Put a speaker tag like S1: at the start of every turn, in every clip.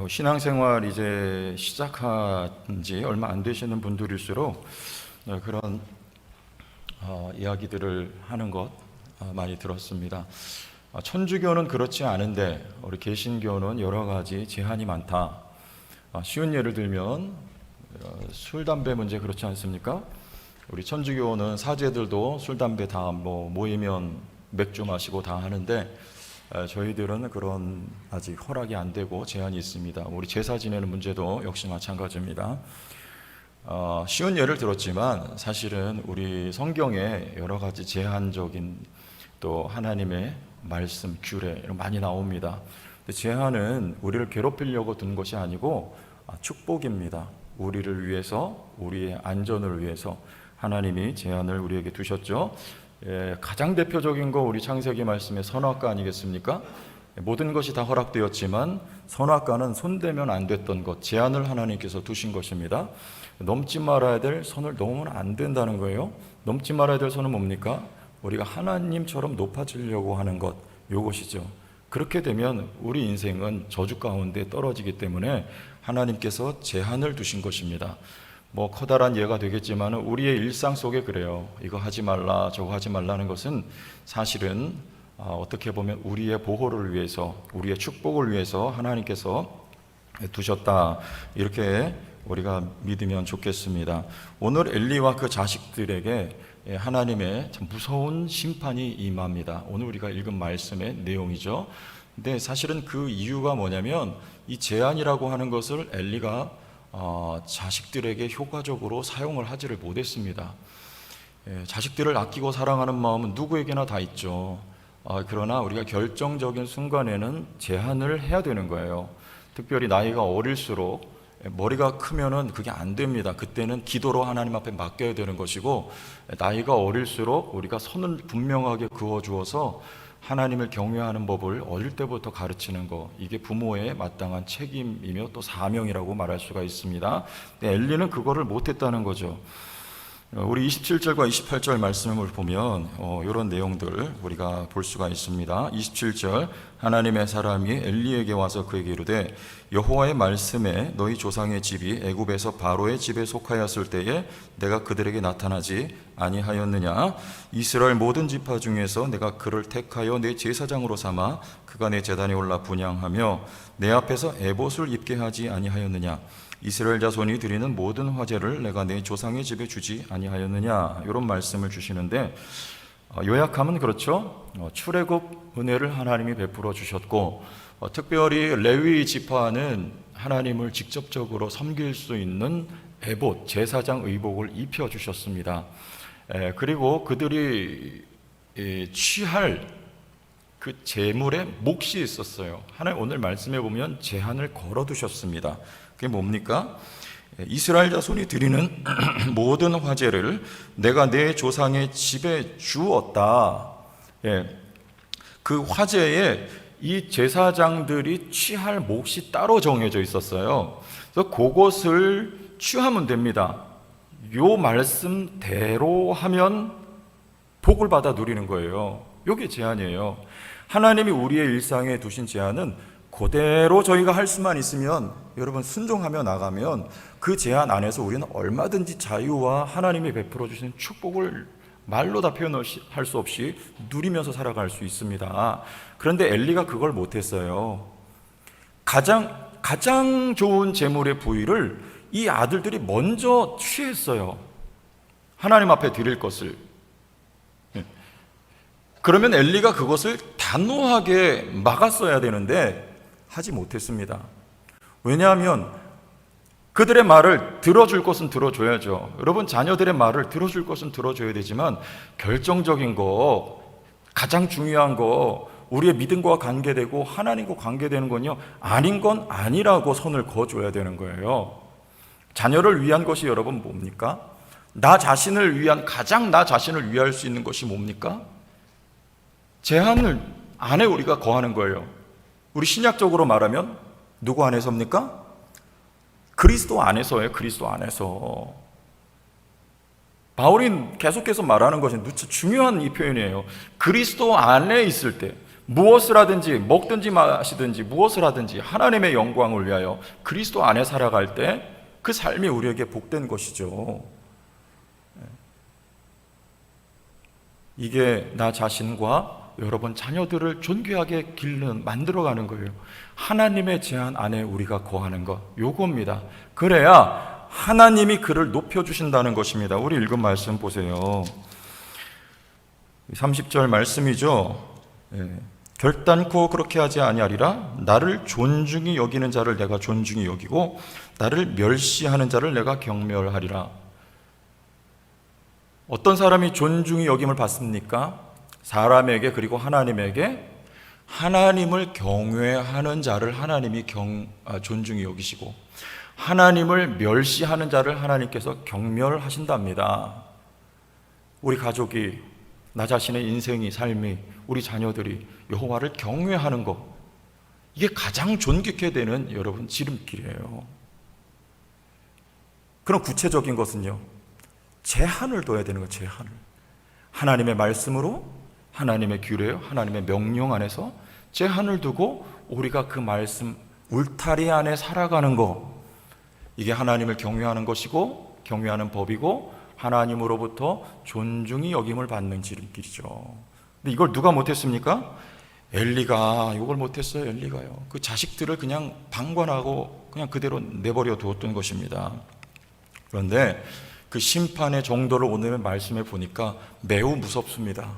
S1: 신앙생활 이제 시작한 지 얼마 안 되시는 분들일수록 그런 이야기들을 하는 것 많이 들었습니다. 천주교는 그렇지 않은데 우리 개신교는 여러 가지 제한이 많다. 쉬운 예를 들면 술, 담배 문제 그렇지 않습니까? 우리 천주교는 사제들도 술, 담배 다 모이면 맥주 마시고 다 하는데 저희들은 그런 아직 허락이 안 되고 제한이 있습니다. 우리 제사 지내는 문제도 역시 마찬가지입니다. 쉬운 예를 들었지만 사실은 우리 성경에 여러 가지 제한적인 또 하나님의 말씀, 규례 많이 나옵니다. 근데 제한은 우리를 괴롭히려고 둔 것이 아니고 축복입니다. 우리를 위해서, 우리의 안전을 위해서 하나님이 제한을 우리에게 두셨죠. 가장 대표적인 거 우리 창세기 말씀의 선악과 아니겠습니까? 모든 것이 다 허락되었지만 선악과는 손대면 안 됐던 것, 제한을 하나님께서 두신 것입니다. 넘지 말아야 될 선을 넘으면 안 된다는 거예요. 넘지 말아야 될 선은 뭡니까? 우리가 하나님처럼 높아지려고 하는 것, 이것이죠. 그렇게 되면 우리 인생은 저주 가운데 떨어지기 때문에 하나님께서 제한을 두신 것입니다. 커다란 예가 되겠지만 우리의 일상 속에 그래요. 이거 하지 말라, 저거 하지 말라는 것은 사실은 어떻게 보면 우리의 보호를 위해서, 우리의 축복을 위해서 하나님께서 두셨다, 이렇게 우리가 믿으면 좋겠습니다. 오늘 엘리와 그 자식들에게 하나님의 참 무서운 심판이 임합니다. 오늘 우리가 읽은 말씀의 내용이죠. 근데 사실은 그 이유가 뭐냐면 이 제한이라고 하는 것을 엘리가 자식들에게 효과적으로 사용을 하지를 못했습니다. 자식들을 아끼고 사랑하는 마음은 누구에게나 다 있죠. 그러나 우리가 결정적인 순간에는 제한을 해야 되는 거예요. 특별히 나이가 어릴수록 머리가 크면은 그게 안 됩니다. 그때는 기도로 하나님 앞에 맡겨야 되는 것이고, 나이가 어릴수록 우리가 선을 분명하게 그어주어서 하나님을 경외하는 법을 어릴 때부터 가르치는 것, 이게 부모의 마땅한 책임이며 또 사명이라고 말할 수가 있습니다. 근데 엘리는 그거를 못했다는 거죠. 우리 27절과 28절 말씀을 보면 이런 내용들 우리가 볼 수가 있습니다. 27절, 하나님의 사람이 엘리에게 와서 그에게 이르되 여호와의 말씀에 너희 조상의 집이 애굽에서 바로의 집에 속하였을 때에 내가 그들에게 나타나지 아니하였느냐? 이스라엘 모든 지파 중에서 내가 그를 택하여 내 제사장으로 삼아 그가 내 제단에 올라 분향하며 내 앞에서 에봇을 입게 하지 아니하였느냐? 이스라엘 자손이 드리는 모든 화제를 내가 내 조상의 집에 주지 아니하였느냐? 이런 말씀을 주시는데, 요약하면 그렇죠. 출애굽 은혜를 하나님이 베풀어 주셨고, 특별히 레위 지파는 하나님을 직접적으로 섬길 수 있는 에봇, 제사장 의복을 입혀 주셨습니다. 그리고 그들이 취할 그 제물에 몫이 있었어요. 하나님 오늘 말씀해 보면 제한을 걸어 두셨습니다. 그게 뭡니까? 이스라엘 자손이 드리는 모든 화제를 내가 내 조상의 집에 주었다. 그 화제에 이 제사장들이 취할 몫이 따로 정해져 있었어요. 그래서 그것을 취하면 됩니다. 요 말씀대로 하면 복을 받아 누리는 거예요. 이게 제한이에요. 하나님이 우리의 일상에 두신 제한은 그대로 저희가 할 수만 있으면, 여러분 순종하며 나가면 그 제한 안에서 우리는 얼마든지 자유와 하나님이 베풀어 주신 축복을 말로 다 표현할 수 없이 누리면서 살아갈 수 있습니다. 그런데 엘리가 그걸 못했어요. 가장 좋은 제물의 부위를 이 아들들이 먼저 취했어요. 하나님 앞에 드릴 것을. 그러면 엘리가 그것을 단호하게 막았어야 되는데 하지 못했습니다. 왜냐하면 그들의 말을 들어줄 것은 들어줘야죠. 여러분, 자녀들의 말을 들어줄 것은 들어줘야 되지만 결정적인 거, 가장 중요한 거, 우리의 믿음과 관계되고 하나님과 관계되는 건요, 아닌 건 아니라고 선을 그어줘야 되는 거예요. 자녀를 위한 것이 여러분 뭡니까? 나 자신을 위할 수 있는 것이 뭡니까? 제한을 안에 우리가 거하는 거예요. 우리 신약적으로 말하면 누구 안에서입니까? 그리스도 안에서예요. 그리스도 안에서. 바울이 계속해서 말하는 것이 중요한 이 표현이에요. 그리스도 안에 있을 때, 무엇을 하든지 먹든지 마시든지 무엇을 하든지 하나님의 영광을 위하여 그리스도 안에 살아갈 때 그 삶이 우리에게 복된 것이죠. 이게 나 자신과 여러분 자녀들을 존귀하게 만들어가는 거예요. 하나님의 제한 안에 우리가 거하는 것, 요겁니다. 그래야 하나님이 그를 높여주신다는 것입니다. 우리 읽은 말씀 보세요. 30절 말씀이죠. 결단코 그렇게 하지 아니하리라. 나를 존중히 여기는 자를 내가 존중히 여기고 나를 멸시하는 자를 내가 경멸하리라. 어떤 사람이 존중히 여김을 받습니까? 사람에게, 그리고 하나님에게. 하나님을 경외하는 자를 하나님이 존중히 여기시고 하나님을 멸시하는 자를 하나님께서 경멸하신답니다. 우리 가족이, 나 자신의 인생이, 삶이, 우리 자녀들이 여호와를 경외하는 것, 이게 가장 존귀케 되는 여러분 지름길이에요. 그런 구체적인 것은요, 제한을 둬야 되는 거예요. 제한을. 하나님의 말씀으로, 하나님의 규례요, 하나님의 명령 안에서 제한을 두고 우리가 그 말씀 울타리 안에 살아가는 것, 이게 하나님을 경외하는 것이고 경외하는 법이고 하나님으로부터 존중이 여김을 받는 지름길이죠. 근데 이걸 누가 못했습니까? 엘리가 이걸 못했어요. 엘리가요. 그 자식들을 그냥 방관하고 그냥 그대로 내버려 두었던 것입니다. 그런데 그 심판의 정도를 오늘의 말씀에 보니까 매우 무섭습니다.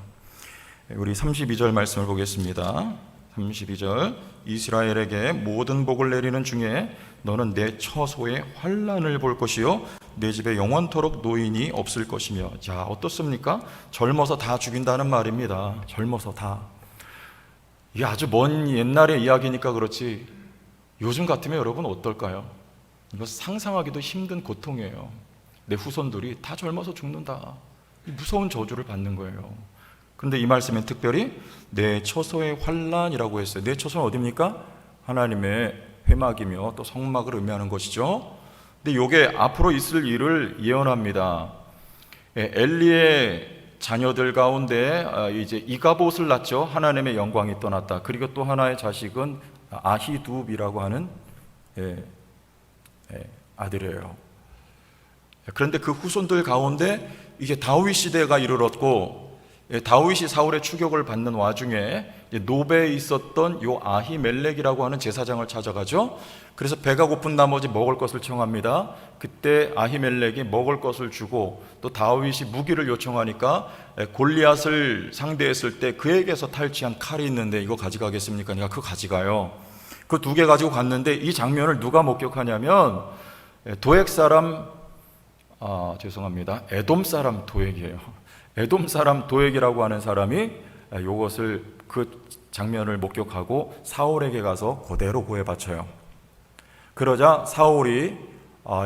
S1: 우리 32절 말씀을 보겠습니다. 32절, 이스라엘에게 모든 복을 내리는 중에 너는 내 처소에 환난을 볼 것이요 내 집에 영원토록 노인이 없을 것이며. 자, 어떻습니까? 젊어서 다 죽인다는 말입니다. 젊어서 다. 이게 아주 먼 옛날의 이야기니까 그렇지 요즘 같으면 여러분 어떨까요? 이거 상상하기도 힘든 고통이에요. 내 후손들이 다 젊어서 죽는다. 무서운 저주를 받는 거예요. 그런데 이 말씀엔 특별히 내 처소의 환난이라고 했어요. 내 처소는 어디입니까? 하나님의 회막이며 또 성막을 의미하는 것이죠. 근데 이게 앞으로 있을 일을 예언합니다. 엘리의 자녀들 가운데 이제 이가봇을 낳죠. 하나님의 영광이 떠났다. 그리고 또 하나의 자식은 아히두비라고 하는 아들이에요. 그런데 그 후손들 가운데 이제 다윗 시대가 이르렀고, 다윗이 사울의 추격을 받는 와중에 노베에 있었던 요 아히멜렉이라고 하는 제사장을 찾아가죠. 그래서 배가 고픈 나머지 먹을 것을 청합니다. 그때 아히멜렉이 먹을 것을 주고 또 다윗이 무기를 요청하니까 골리앗을 상대했을 때 그에게서 탈취한 칼이 있는데 이거 가져가겠습니까? 그러니까 그거 가져가요. 그 두 개 가지고 갔는데 이 장면을 누가 목격하냐면 도액 사람, 죄송합니다, 에돔 사람 도액이에요. 에돔 사람 도액이라고 하는 사람이 이것을, 그 장면을 목격하고 사울에게 가서 그대로 고해 바쳐요. 그러자 사울이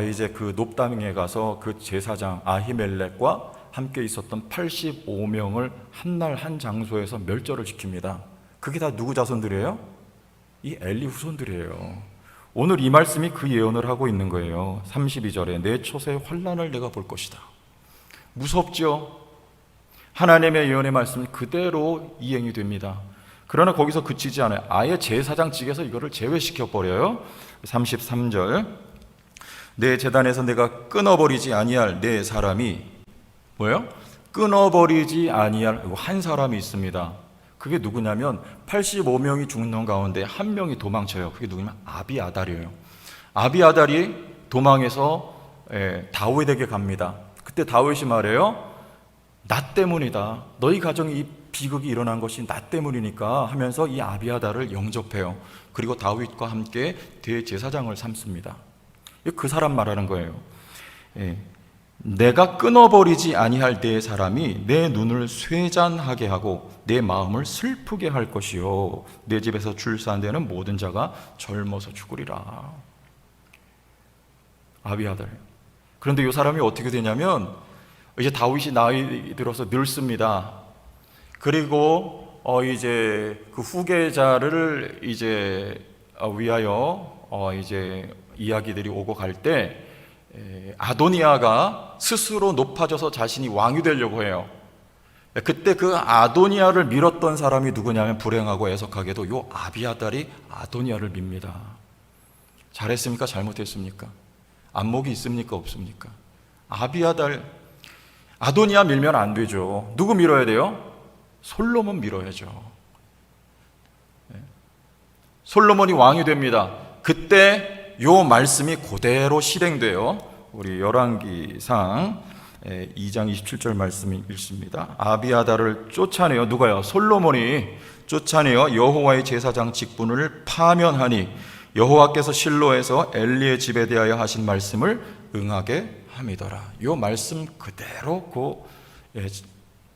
S1: 이제 그 높담에 가서 그 제사장 아히멜렉과 함께 있었던 85명을 한 날 한 장소에서 멸절을 시킵니다. 그게 다 누구 자손들이에요? 이 엘리 후손들이에요. 오늘 이 말씀이 그 예언을 하고 있는 거예요. 32절에 내 처소의 환난을 내가 볼 것이다. 무섭죠? 하나님의 예언의 말씀이 그대로 이행이 됩니다. 그러나 거기서 그치지 않아요. 아예 제사장 측에서 이거를 제외시켜 버려요. 33절, 내 제단에서 내가 끊어버리지 아니할 내 사람이 뭐예요? 끊어버리지 아니할 한 사람이 있습니다. 그게 누구냐면 85명이 죽는 가운데 한 명이 도망쳐요. 그게 누구냐면 아비아달이에요. 아비아달이 도망해서 다윗에게 갑니다. 그때 다윗이 말해요. 나 때문이다. 너희 가정에 이 비극이 일어난 것이 나 때문이니까 하면서 이 아비아달을 영접해요. 그리고 다윗과 함께 대제사장을 삼습니다. 그 사람 말하는 거예요. 내가 끊어버리지 아니할 내 사람이 내 눈을 쇠잔하게 하고 내 마음을 슬프게 할 것이요 내 집에서 출산되는 모든 자가 젊어서 죽으리라. 아비아달. 그런데 이 사람이 어떻게 되냐면 이제 다윗이 나이 들어서 늙습니다. 그리고 이제 그 후계자를 이제 위하여 이제 이야기들이 오고 갈 때 아도니아가 스스로 높아져서 자신이 왕이 되려고 해요. 그때 그 아도니아를 밀었던 사람이 누구냐면 불행하고 애석하게도 요 아비아달이 아도니아를 밉니다. 잘했습니까? 잘못했습니까? 안목이 있습니까? 없습니까? 아도니아 밀면 안 되죠. 누구 밀어야 돼요? 솔로몬 밀어야죠. 솔로몬이 왕이 됩니다. 그때 요 말씀이 그대로 실행돼요. 우리 열왕기상 2장 27절 말씀이 읽습니다. 아비아달을 쫓아내어 누가요? 솔로몬이 쫓아내어 여호와의 제사장 직분을 파면하니 여호와께서 실로에서 엘리의 집에 대하여 하신 말씀을 응하게 함이더라. 요 말씀 그대로 그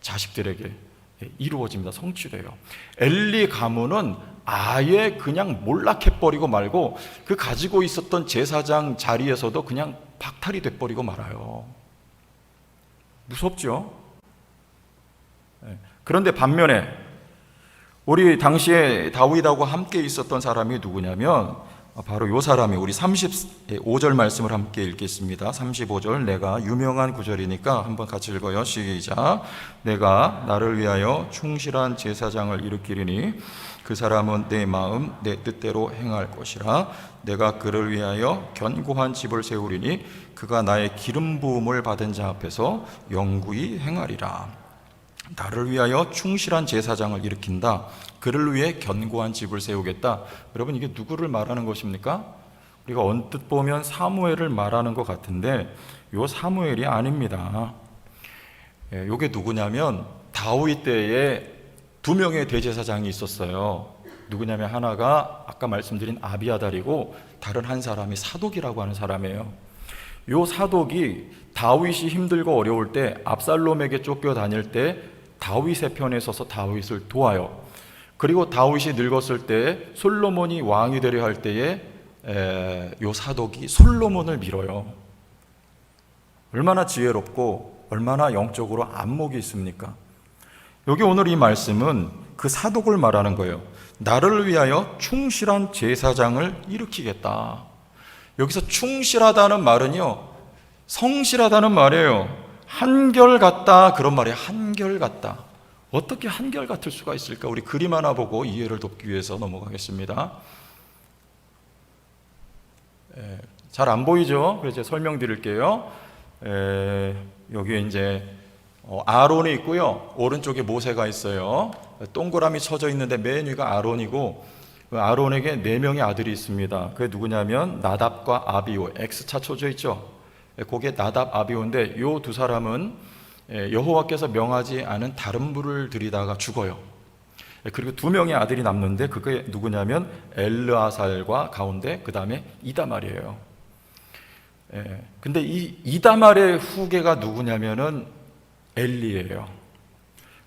S1: 자식들에게 이루어집니다. 성취돼요. 엘리 가문은 아예 그냥 몰락해버리고 말고 그 가지고 있었던 제사장 자리에서도 그냥 박탈이 돼버리고 말아요. 무섭죠? 그런데 반면에 우리 당시에 다윗하고 함께 있었던 사람이 누구냐면 바로 요 사람이 우리 35절 말씀을 함께 읽겠습니다. 35절 내가 유명한 구절이니까 한번 같이 읽어요. 시작. 내가 나를 위하여 충실한 제사장을 일으키리니 그 사람은 내 마음 내 뜻대로 행할 것이라. 내가 그를 위하여 견고한 집을 세우리니 그가 나의 기름 부음을 받은 자 앞에서 영구히 행하리라. 나를 위하여 충실한 제사장을 일으킨다. 그를 위해 견고한 집을 세우겠다. 여러분, 이게 누구를 말하는 것입니까? 우리가 언뜻 보면 사무엘을 말하는 것 같은데 요 사무엘이 아닙니다. 요게 누구냐면 다윗 때에 두 명의 대제사장이 있었어요. 누구냐면 하나가 아까 말씀드린 아비아달이고 다른 한 사람이 사독이라고 하는 사람이에요. 요 사독이 다윗이 힘들고 어려울 때 압살롬에게 쫓겨 다닐 때 다윗의 편에 서서 다윗을 도와요. 그리고 다윗이 늙었을 때 솔로몬이 왕이 되려 할 때에 요 사독이 솔로몬을 밀어요. 얼마나 지혜롭고 얼마나 영적으로 안목이 있습니까? 여기 오늘 이 말씀은 그 사독을 말하는 거예요. 나를 위하여 충실한 제사장을 일으키겠다. 여기서 충실하다는 말은요, 성실하다는 말이에요. 한결같다 그런 말이에요. 한결같다. 어떻게 한결같을 수가 있을까? 우리 그림 하나 보고 이해를 돕기 위해서 넘어가겠습니다. 잘 안 보이죠? 그래서 제가 설명드릴게요. 여기 이제 아론이 있고요. 오른쪽에 모세가 있어요. 동그라미 쳐져 있는데 맨 위가 아론이고 아론에게 4명의 아들이 있습니다. 그게 누구냐면 나답과 아비오. X차 쳐져 있죠. 그게 나답, 아비오인데 이 두 사람은 여호와께서 명하지 않은 다른 불을 들이다가 죽어요. 그리고 2명의 아들이 남는데 그게 누구냐면 엘르아살과 가운데 그 다음에 이다말이에요. 근데 이 이다말의 후계가 누구냐면은 엘리예요.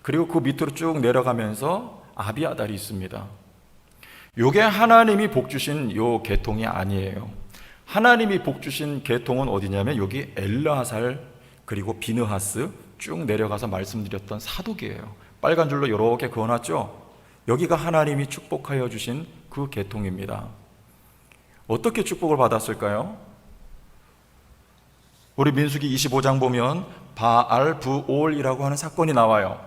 S1: 그리고 그 밑으로 쭉 내려가면서 아비아달이 있습니다. 요게 하나님이 복 주신 요 계통이 아니에요. 하나님이 복 주신 계통은 어디냐면 여기 엘르아살 그리고 비느하스 쭉 내려가서 말씀드렸던 사독이에요. 빨간 줄로 이렇게 그어놨죠. 여기가 하나님이 축복하여 주신 그 계통입니다. 어떻게 축복을 받았을까요? 우리 민수기 25장 보면 바알 부올이라고 하는 사건이 나와요.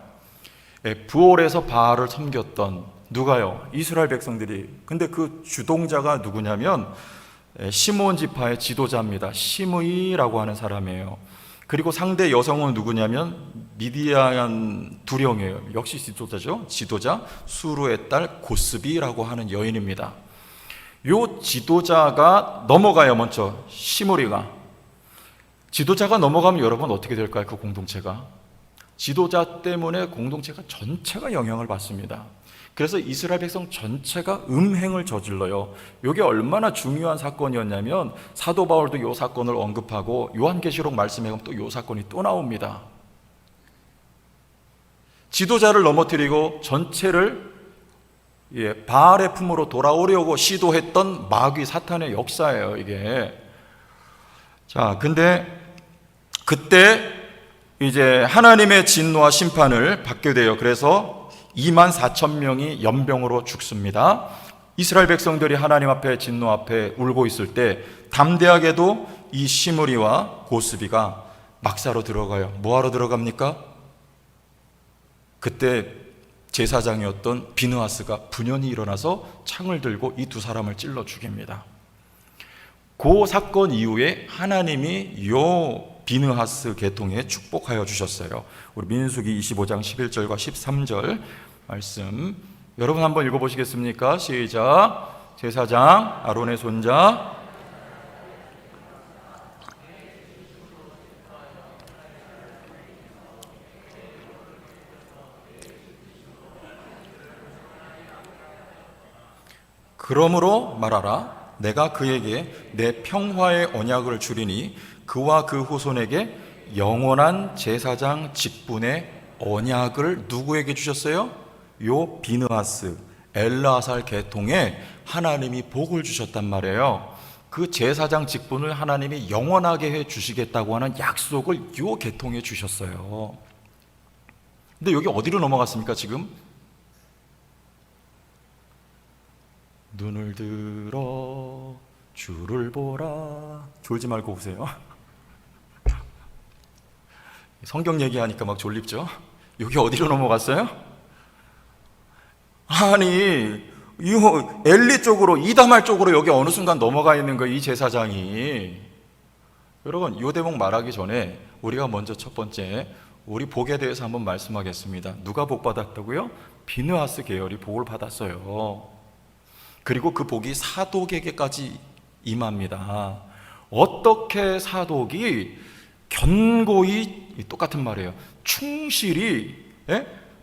S1: 부올에서 바알을 섬겼던 누가요? 이스라엘 백성들이. 근데 그 주동자가 누구냐면 시므온 지파의 지도자입니다. 시므이라고 하는 사람이에요. 그리고 상대 여성은 누구냐면 미디안 두령이에요. 역시 지도자죠. 지도자 수루의 딸 고스비라고 하는 여인입니다. 요 지도자가 넘어가요. 먼저 시므리가. 지도자가 넘어가면 여러분 어떻게 될까요? 그 공동체가. 지도자 때문에 공동체가 전체가 영향을 받습니다. 그래서 이스라엘 백성 전체가 음행을 저질러요. 이게 얼마나 중요한 사건이었냐면 사도 바울도 이 사건을 언급하고 요한계시록 말씀에 보면 또 이 사건이 또 나옵니다. 지도자를 넘어뜨리고 전체를 바알의 품으로 돌아오려고 시도했던 마귀 사탄의 역사예요, 이게. 자, 근데 그때 이제 하나님의 진노와 심판을 받게 돼요. 그래서 24,000명이 연병으로 죽습니다. 이스라엘 백성들이 하나님 앞에 진노 앞에 울고 있을 때 담대하게도 이 시므리와 고스비가 막사로 들어가요. 뭐하러 들어갑니까? 그때 제사장이었던 비느하스가 분연히 일어나서 창을 들고 이 두 사람을 찔러 죽입니다. 그 사건 이후에 하나님이 요 비느하스 계통에 축복하여 주셨어요. 우리 민수기 25장 11절과 13절 말씀 여러분 한번 읽어보시겠습니까? 시작. 제사장 아론의 손자 그러므로 말하라. 내가 그에게 내 평화의 언약을 주리니 그와 그 후손에게 영원한 제사장 직분의 언약을 누구에게 주셨어요? 요 비느하스 엘르아살 계통에 하나님이 복을 주셨단 말이에요. 그 제사장 직분을 하나님이 영원하게 해 주시겠다고 하는 약속을 요 계통에 주셨어요. 근데 여기 어디로 넘어갔습니까 지금? 눈을 들어 주를 보라. 졸지 말고 보세요. 성경 얘기하니까 막 졸립죠? 여기 어디로 넘어갔어요? 아니, 이 엘리 쪽으로, 이다말 쪽으로 여기 어느 순간 넘어가 있는 거예요, 이 제사장이. 여러분, 요 대목 말하기 전에 우리가 먼저 첫 번째 우리 복에 대해서 한번 말씀하겠습니다. 누가 복 받았다고요? 비느하스 계열이 복을 받았어요. 그리고 그 복이 사독에게까지 임합니다. 어떻게 사독이 견고히, 똑같은 말이에요, 충실히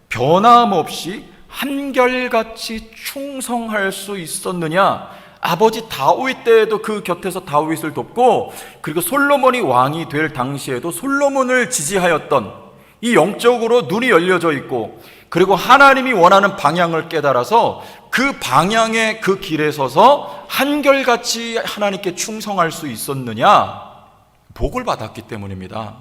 S1: 변함없이 한결같이 충성할 수 있었느냐? 아버지 다윗 때에도 그 곁에서 다윗을 돕고, 그리고 솔로몬이 왕이 될 당시에도 솔로몬을 지지하였던, 이 영적으로 눈이 열려져 있고, 그리고 하나님이 원하는 방향을 깨달아서 그 방향의 그 길에 서서 한결같이 하나님께 충성할 수 있었느냐? 복을 받았기 때문입니다.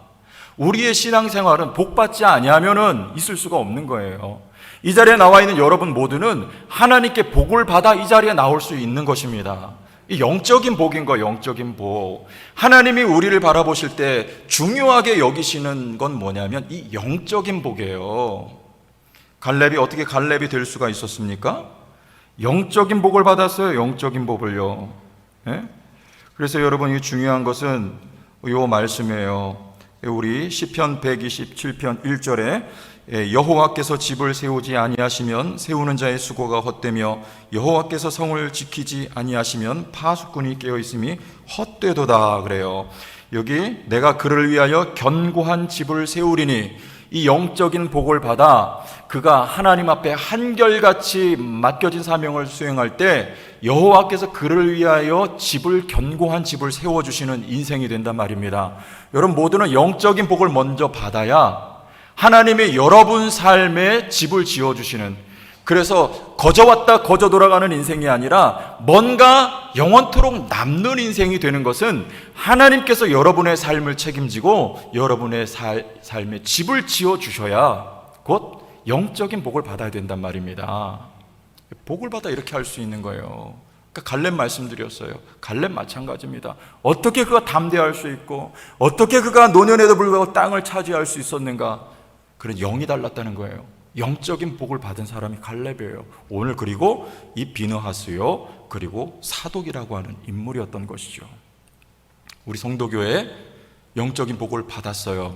S1: 우리의 신앙생활은 복 받지 아니하면은 있을 수가 없는 거예요. 이 자리에 나와 있는 여러분 모두는 하나님께 복을 받아 이 자리에 나올 수 있는 것입니다. 이 영적인 복인 거예요. 영적인 복. 하나님이 우리를 바라보실 때 중요하게 여기시는 건 뭐냐면 이 영적인 복이에요. 갈렙이 어떻게 갈렙이 될 수가 있었습니까? 영적인 복을 받았어요. 영적인 복을요. 그래서 여러분, 이 중요한 것은 이 말씀이에요. 우리 시편 127편 1절에 여호와께서 집을 세우지 아니하시면 세우는 자의 수고가 헛되며 여호와께서 성을 지키지 아니하시면 파수꾼이 깨어있음이 헛되도다 그래요. 여기 내가 그를 위하여 견고한 집을 세우리니, 이 영적인 복을 받아 그가 하나님 앞에 한결같이 맡겨진 사명을 수행할 때 여호와께서 그를 위하여 집을, 견고한 집을 세워주시는 인생이 된단 말입니다. 여러분 모두는 영적인 복을 먼저 받아야 하나님의 여러분 삶에 집을 지어주시는, 그래서 거저 왔다 거저 돌아가는 인생이 아니라 뭔가 영원토록 남는 인생이 되는 것은 하나님께서 여러분의 삶을 책임지고 여러분의 삶에 집을 지어주셔야 곧 영적인 복을 받아야 된단 말입니다. 복을 받아 이렇게 할 수 있는 거예요. 그러니까 갈렙 말씀드렸어요. 갈렙 마찬가지입니다. 어떻게 그가 담대할 수 있고 어떻게 그가 노년에도 불구하고 땅을 차지할 수 있었는가? 그런 영이 달랐다는 거예요. 영적인 복을 받은 사람이 갈렙이에요. 오늘 그리고 이 비느하스요, 그리고 사독이라고 하는 인물이었던 것이죠. 우리 성도교회 영적인 복을 받았어요.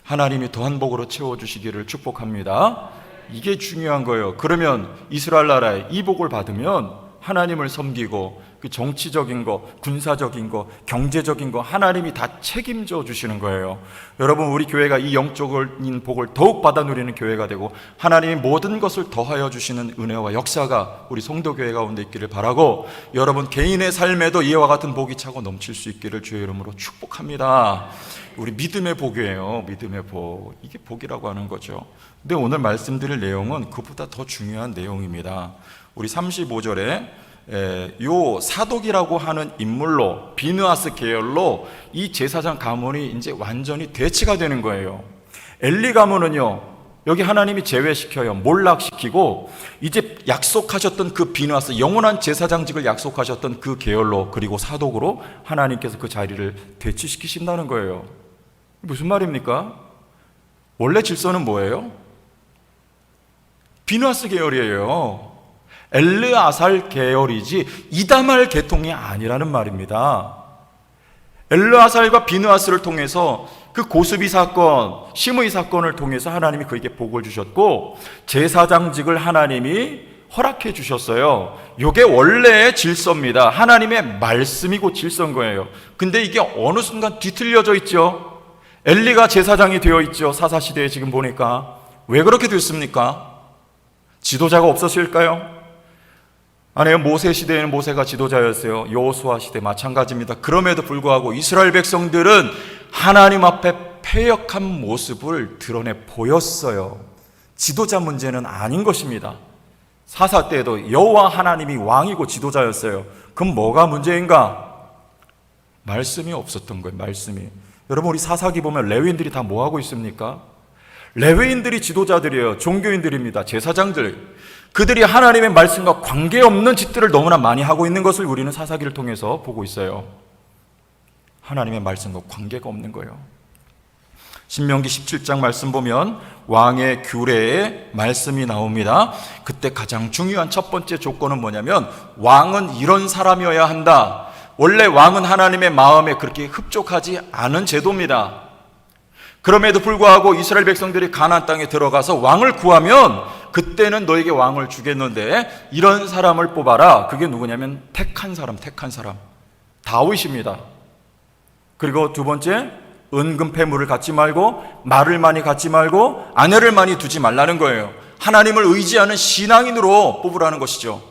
S1: 하나님이 더한 복으로 채워주시기를 축복합니다. 이게 중요한 거예요. 그러면 이스라엘 나라에 이 복을 받으면 하나님을 섬기고 그 정치적인 거, 군사적인 거, 경제적인 거 하나님이 다 책임져 주시는 거예요. 여러분, 우리 교회가 이 영적인 복을 더욱 받아 누리는 교회가 되고 하나님이 모든 것을 더하여 주시는 은혜와 역사가 우리 성도교회 가운데 있기를 바라고, 여러분 개인의 삶에도 이와 같은 복이 차고 넘칠 수 있기를 주의 이름으로 축복합니다. 우리 믿음의 복이에요. 믿음의 복. 이게 복이라고 하는 거죠. 근데 오늘 말씀드릴 내용은 그보다 더 중요한 내용입니다. 우리 35절에 요 사독이라고 하는 인물로, 비느하스 계열로 이 제사장 가문이 이제 완전히 대치가 되는 거예요. 엘리 가문은요, 여기 하나님이 제외시켜요. 몰락시키고 이제 약속하셨던 그 비느하스, 영원한 제사장직을 약속하셨던 그 계열로, 그리고 사독으로 하나님께서 그 자리를 대치시키신다는 거예요. 무슨 말입니까? 원래 질서는 뭐예요? 비누아스 계열이에요. 엘르아살 계열이지 이다말 계통이 아니라는 말입니다. 엘르아살과 비누아스를 통해서 그 고스비 사건, 심의 사건을 통해서 하나님이 그에게 복을 주셨고 제사장직을 하나님이 허락해 주셨어요. 이게 원래의 질서입니다. 하나님의 말씀이고 질서인 거예요. 근데 이게 어느 순간 뒤틀려져 있죠. 엘리가 제사장이 되어 있죠. 사사시대에 지금 보니까. 왜 그렇게 됐습니까? 지도자가 없었을까요? 아니요, 모세 시대에는 모세가 지도자였어요. 여호수아 시대 마찬가지입니다. 그럼에도 불구하고 이스라엘 백성들은 하나님 앞에 패역한 모습을 드러내 보였어요. 지도자 문제는 아닌 것입니다. 사사 때에도 여호와 하나님이 왕이고 지도자였어요. 그럼 뭐가 문제인가? 말씀이 없었던 거예요. 말씀이. 여러분, 우리 사사기 보면 레위인들이 다 뭐 하고 있습니까? 레위인들이 지도자들이에요. 종교인들입니다. 제사장들. 그들이 하나님의 말씀과 관계없는 짓들을 너무나 많이 하고 있는 것을 우리는 사사기를 통해서 보고 있어요. 하나님의 말씀과 관계가 없는 거예요. 신명기 17장 말씀 보면 왕의 규례에 말씀이 나옵니다. 그때 가장 중요한 첫 번째 조건은 뭐냐면 왕은 이런 사람이어야 한다. 원래 왕은 하나님의 마음에 그렇게 흡족하지 않은 제도입니다. 그럼에도 불구하고 이스라엘 백성들이 가나안 땅에 들어가서 왕을 구하면 그때는 너에게 왕을 주겠는데 이런 사람을 뽑아라. 그게 누구냐면 택한 사람. 다윗입니다. 그리고 두 번째, 은금 패물을 갖지 말고 말을 많이 갖지 말고 아내를 많이 두지 말라는 거예요. 하나님을 의지하는 신앙인으로 뽑으라는 것이죠.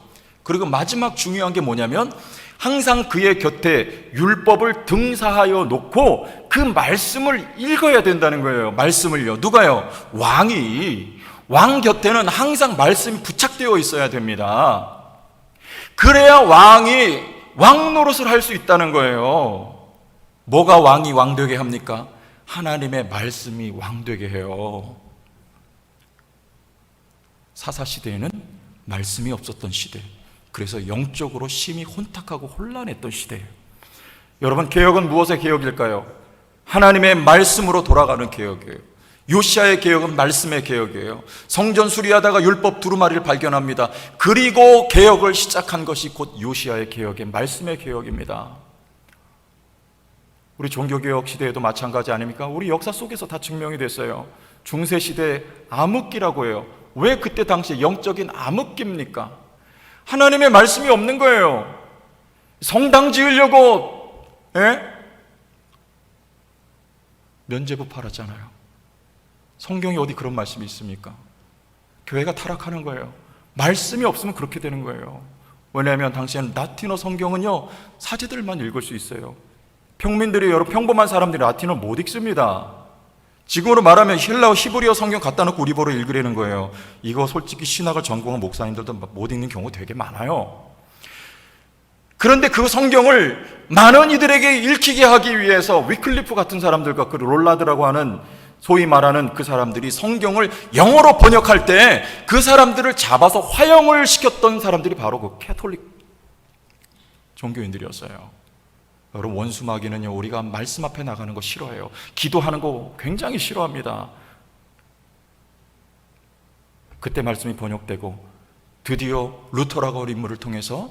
S1: 그리고 마지막 중요한 게 뭐냐면 항상 그의 곁에 율법을 등사하여 놓고 그 말씀을 읽어야 된다는 거예요. 말씀을요. 누가요? 왕이. 왕 곁에는 항상 말씀이 부착되어 있어야 됩니다. 그래야 왕이 왕 노릇을 할 수 있다는 거예요. 뭐가 왕이 왕되게 합니까? 하나님의 말씀이 왕되게 해요. 사사시대에는 말씀이 없었던 시대. 그래서 영적으로 심히 혼탁하고 혼란했던 시대예요. 여러분, 개혁은 무엇의 개혁일까요? 하나님의 말씀으로 돌아가는 개혁이에요. 요시아의 개혁은 말씀의 개혁이에요. 성전 수리하다가 율법 두루마리를 발견합니다. 그리고 개혁을 시작한 것이 곧 요시아의 개혁의 말씀의 개혁입니다. 우리 종교개혁 시대에도 마찬가지 아닙니까? 우리 역사 속에서 다 증명이 됐어요. 중세시대 암흑기라고 해요. 왜 그때 당시에 영적인 암흑기입니까? 하나님의 말씀이 없는 거예요. 성당 지으려고 면죄부 팔았잖아요. 성경에 어디 그런 말씀이 있습니까? 교회가 타락하는 거예요. 말씀이 없으면 그렇게 되는 거예요. 왜냐하면 당시에는 라틴어 성경은요 사제들만 읽을 수 있어요. 평민들이, 여러 평범한 사람들이 라틴어 못 읽습니다. 지금으로 말하면 헬라어 히브리어 성경 갖다 놓고 우리 보러 읽으려는 거예요. 이거 솔직히 신학을 전공한 목사님들도 못 읽는 경우 되게 많아요. 그런데 그 성경을 많은 이들에게 읽히게 하기 위해서 위클리프 같은 사람들과 그 롤라드라고 하는 소위 말하는 그 사람들이 성경을 영어로 번역할 때 그 사람들을 잡아서 화형을 시켰던 사람들이 바로 그 캐톨릭 종교인들이었어요. 여러분, 원수마귀는요 우리가 말씀 앞에 나가는 거 싫어해요. 기도하는 거 굉장히 싫어합니다. 그때 말씀이 번역되고 드디어 루터라고 하는 인물을 통해서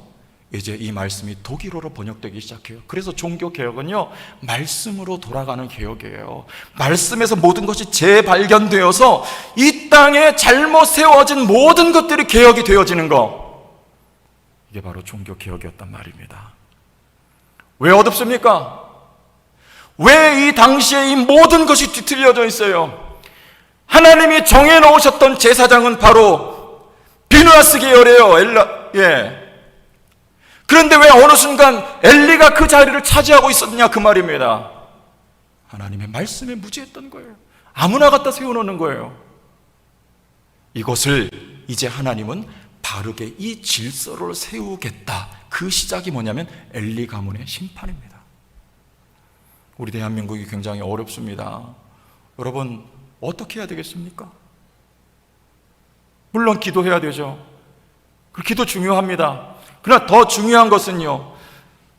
S1: 이제 이 말씀이 독일어로 번역되기 시작해요. 그래서 종교개혁은요 말씀으로 돌아가는 개혁이에요. 말씀에서 모든 것이 재발견되어서 이 땅에 잘못 세워진 모든 것들이 개혁이 되어지는 거, 이게 바로 종교개혁이었단 말입니다. 왜 어둡습니까? 왜 이 당시에 이 모든 것이 뒤틀려져 있어요? 하나님이 정해놓으셨던 제사장은 바로 비누아스 계열이에요. 그런데 왜 어느 순간 엘리가 그 자리를 차지하고 있었냐, 그 말입니다. 하나님의 말씀에 무지했던 거예요. 아무나 갖다 세워놓는 거예요. 이것을 이제 하나님은 바르게 이 질서를 세우겠다. 그 시작이 뭐냐면 엘리 가문의 심판입니다. 우리 대한민국이 굉장히 어렵습니다. 여러분, 어떻게 해야 되겠습니까? 물론 기도해야 되죠. 그 기도 중요합니다. 그러나 더 중요한 것은요,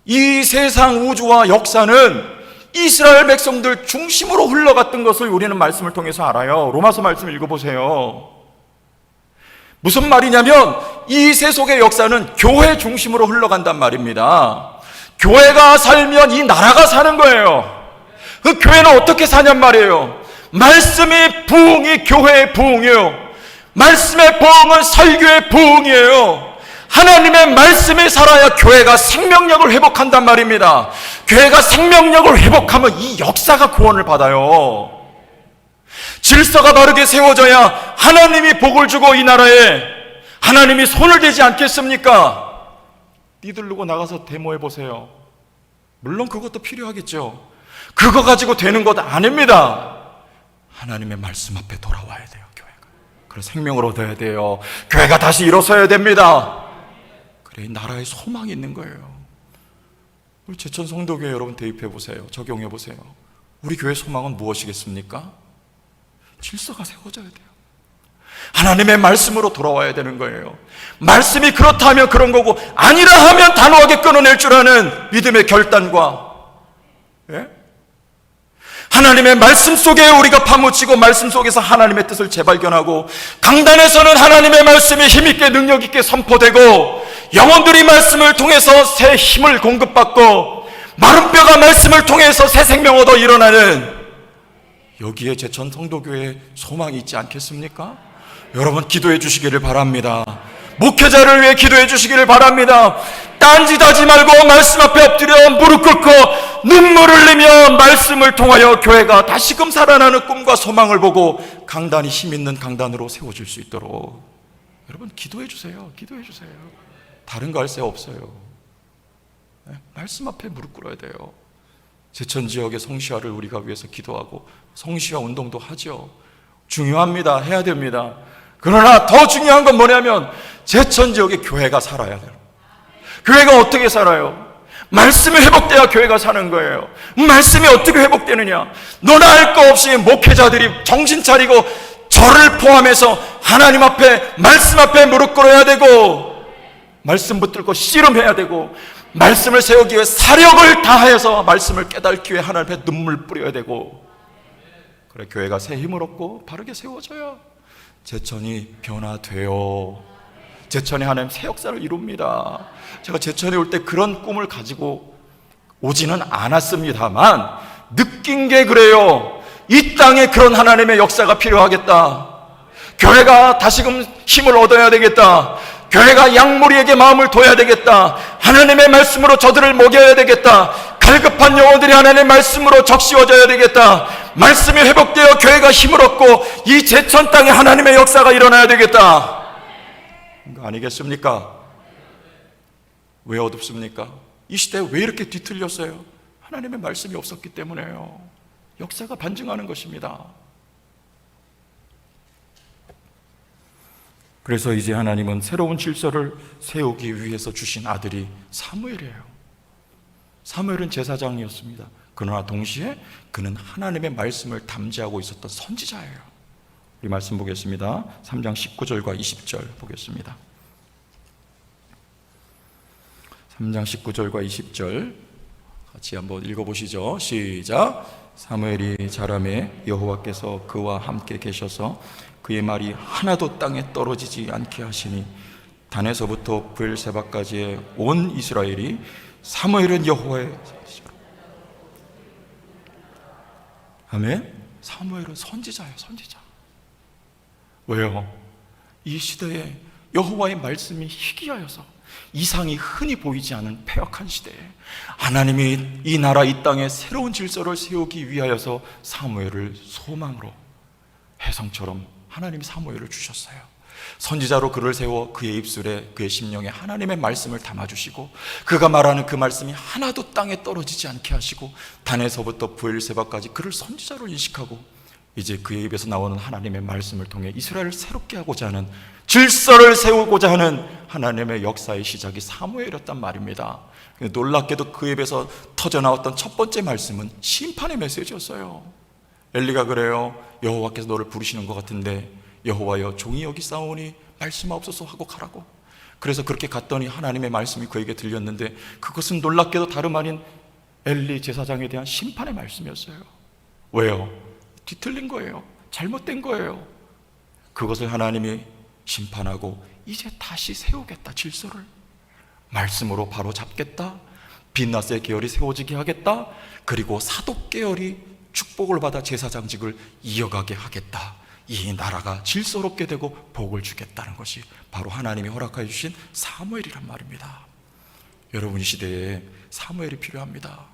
S1: 이 세상 우주와 역사는 이스라엘 백성들 중심으로 흘러갔던 것을 우리는 말씀을 통해서 알아요. 로마서 말씀 읽어보세요. 무슨 말이냐면 이 세속의 역사는 교회 중심으로 흘러간단 말입니다. 교회가 살면 이 나라가 사는 거예요. 그 교회는 어떻게 사냔 말이에요. 말씀이 부흥이 교회의 부흥이에요. 말씀의 부흥은 설교의 부흥이에요. 하나님의 말씀이 살아야 교회가 생명력을 회복한단 말입니다. 교회가 생명력을 회복하면 이 역사가 구원을 받아요. 질서가 바르게 세워져야 하나님이 복을 주고 이 나라에 하나님이 손을 대지 않겠습니까? 띠들르고 나가서 데모해 보세요. 물론 그것도 필요하겠죠. 그거 가지고 되는 것 아닙니다. 하나님의 말씀 앞에 돌아와야 돼요, 교회가. 그래서 생명을 얻어야 돼요. 교회가 다시 일어서야 됩니다. 그래, 이 나라에 소망이 있는 거예요. 우리 제천 성도교회 여러분 대입해 보세요. 적용해 보세요. 우리 교회 소망은 무엇이겠습니까? 질서가 세워져야 돼요. 하나님의 말씀으로 돌아와야 되는 거예요. 말씀이 그렇다 하면 그런 거고 아니라 하면 단호하게 끊어낼 줄 아는 믿음의 결단과, 예? 하나님의 말씀 속에 우리가 파묻히고 말씀 속에서 하나님의 뜻을 재발견하고, 강단에서는 하나님의 말씀이 힘있게 능력있게 선포되고 영혼들이 말씀을 통해서 새 힘을 공급받고 마른 뼈가 말씀을 통해서 새 생명 얻어 일어나는, 여기에 제천 성도교회에 소망이 있지 않겠습니까? 여러분 기도해 주시기를 바랍니다. 목회자를 위해 기도해 주시기를 바랍니다. 딴짓하지 말고 말씀 앞에 엎드려 무릎 꿇고 눈물을 흘리며 말씀을 통하여 교회가 다시금 살아나는 꿈과 소망을 보고 강단이 힘있는 강단으로 세워질 수 있도록 여러분 기도해 주세요. 기도해 주세요. 다른 거 할 새 없어요. 말씀 앞에 무릎 꿇어야 돼요. 제천 지역의 성시화를 우리가 위해서 기도하고 성시화 운동도 하죠. 중요합니다. 해야 됩니다. 그러나 더 중요한 건 뭐냐면 제천 지역의 교회가 살아야 돼요. 교회가 어떻게 살아요? 말씀이 회복돼야 교회가 사는 거예요. 말씀이 어떻게 회복되느냐? 너나 할 거 없이 목회자들이 정신 차리고 저를 포함해서 하나님 앞에 말씀 앞에 무릎 꿇어야 되고 말씀 붙들고 씨름해야 되고 말씀을 세우기 위해 사력을 다해서 말씀을 깨닫기 위해 하나님 앞에 눈물 뿌려야 되고, 그래 교회가 새 힘을 얻고 바르게 세워져야 제천이 변화돼요. 제천이 하나님 새 역사를 이룹니다. 제가 제천에 올 때 그런 꿈을 가지고 오지는 않았습니다만 느낀 게 그래요. 이 땅에 그런 하나님의 역사가 필요하겠다. 교회가 다시금 힘을 얻어야 되겠다. 교회가 양무리에게 마음을 둬야 되겠다. 하나님의 말씀으로 저들을 먹여야 되겠다. 갈급한 영혼들이 하나님의 말씀으로 적시워져야 되겠다. 말씀이 회복되어 교회가 힘을 얻고 이 제천 땅에 하나님의 역사가 일어나야 되겠다. 이거 아니겠습니까? 왜 어둡습니까? 이 시대에 왜 이렇게 뒤틀렸어요? 하나님의 말씀이 없었기 때문에요. 역사가 반증하는 것입니다. 그래서 이제 하나님은 새로운 질서를 세우기 위해서 주신 아들이 사무엘이에요. 사무엘은 제사장이었습니다. 그러나 동시에 그는 하나님의 말씀을 담지하고 있었던 선지자예요. 우리 말씀 보겠습니다. 3장 19절과 20절 보겠습니다. 3장 19절과 20절 같이 한번 읽어보시죠. 시작. 사무엘이 자라매 여호와께서 그와 함께 계셔서 그의 말이 하나도 땅에 떨어지지 않게 하시니 단에서부터 브엘세바까지의 온 이스라엘이 사무엘은 여호와의 선지자. 아멘. 사무엘은 선지자예요. 선지자. 왜요? 이 시대에 여호와의 말씀이 희귀하여서 이상이 흔히 보이지 않은 패역한 시대에 하나님이 이 나라 이 땅에 새로운 질서를 세우기 위하여서 사무엘을 소망으로 혜성처럼 하나님이 사무엘을 주셨어요. 선지자로 그를 세워 그의 입술에 그의 심령에 하나님의 말씀을 담아주시고 그가 말하는 그 말씀이 하나도 땅에 떨어지지 않게 하시고 단에서부터 브엘세바까지 그를 선지자로 인식하고 이제 그의 입에서 나오는 하나님의 말씀을 통해 이스라엘을 새롭게 하고자 하는 질서를 세우고자 하는 하나님의 역사의 시작이 사무엘이었단 말입니다. 놀랍게도 그 입에서 터져나왔던 첫 번째 말씀은 심판의 메시지였어요. 엘리가 그래요. 여호와께서 너를 부르시는 것 같은데 여호와여 종이 여기 싸우니 말씀하옵소서 하고 가라고. 그래서 그렇게 갔더니 하나님의 말씀이 그에게 들렸는데 그것은 놀랍게도 다름 아닌 엘리 제사장에 대한 심판의 말씀이었어요. 왜요? 뒤틀린 거예요. 잘못된 거예요. 그것을 하나님이 심판하고 이제 다시 세우겠다. 질서를 말씀으로 바로 잡겠다. 빛나스의 계열이 세워지게 하겠다. 그리고 사독 계열이 축복을 받아 제사장직을 이어가게 하겠다. 이 나라가 질서롭게 되고 복을 주겠다는 것이 바로 하나님이 허락하여 주신 사무엘이란 말입니다. 여러분, 이 시대에 사무엘이 필요합니다.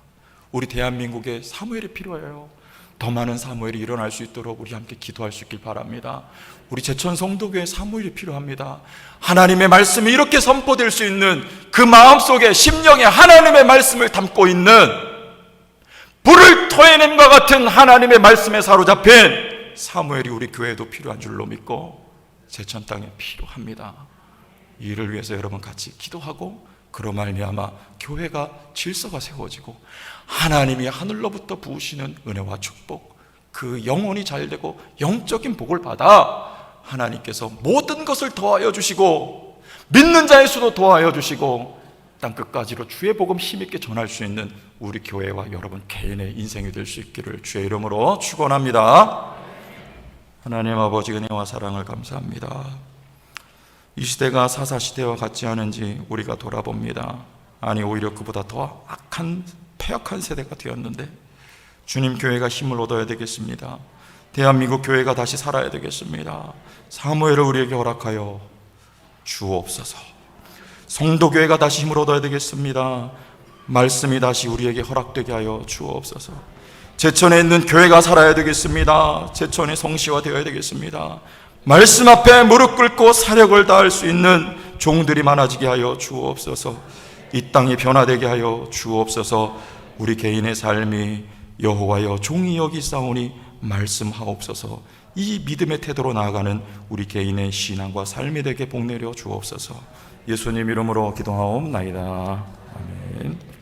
S1: 우리 대한민국에 사무엘이 필요해요. 더 많은 사무엘이 일어날 수 있도록 우리 함께 기도할 수 있길 바랍니다. 우리 제천 성도교회 사무엘이 필요합니다. 하나님의 말씀이 이렇게 선포될 수 있는 그 마음속에 심령에 하나님의 말씀을 담고 있는 불을 토해냄과 같은 하나님의 말씀에 사로잡힌 사무엘이 우리 교회에도 필요한 줄로 믿고 제천 땅에 필요합니다. 이 일을 위해서 여러분 같이 기도하고 그로 말미암아 교회가 질서가 세워지고 하나님이 하늘로부터 부으시는 은혜와 축복, 그 영혼이 잘되고 영적인 복을 받아 하나님께서 모든 것을 더하여 주시고 믿는 자의 수도 더하여 주시고 땅끝까지로 주의 복음 힘있게 전할 수 있는 우리 교회와 여러분 개인의 인생이 될 수 있기를 주의 이름으로 축원합니다. 하나님 아버지 은혜와 사랑을 감사합니다. 이 시대가 사사시대와 같지 않은지 우리가 돌아봅니다. 아니, 오히려 그보다 더 악한 패역한 세대가 되었는데 주님, 교회가 힘을 얻어야 되겠습니다. 대한민국 교회가 다시 살아야 되겠습니다. 사무엘을 우리에게 허락하여 주옵소서. 성도교회가 다시 힘을 얻어야 되겠습니다. 말씀이 다시 우리에게 허락되게 하여 주옵소서. 제천에 있는 교회가 살아야 되겠습니다. 제천의 성시화 되어야 되겠습니다. 말씀 앞에 무릎 꿇고 사력을 다할 수 있는 종들이 많아지게 하여 주옵소서. 이 땅이 변화되게 하여 주옵소서. 우리 개인의 삶이 여호와여 종이 여기사오니 말씀하옵소서. 이 믿음의 태도로 나아가는 우리 개인의 신앙과 삶이 되게 복내려 주옵소서. 예수님 이름으로 기도하옵나이다. 아멘.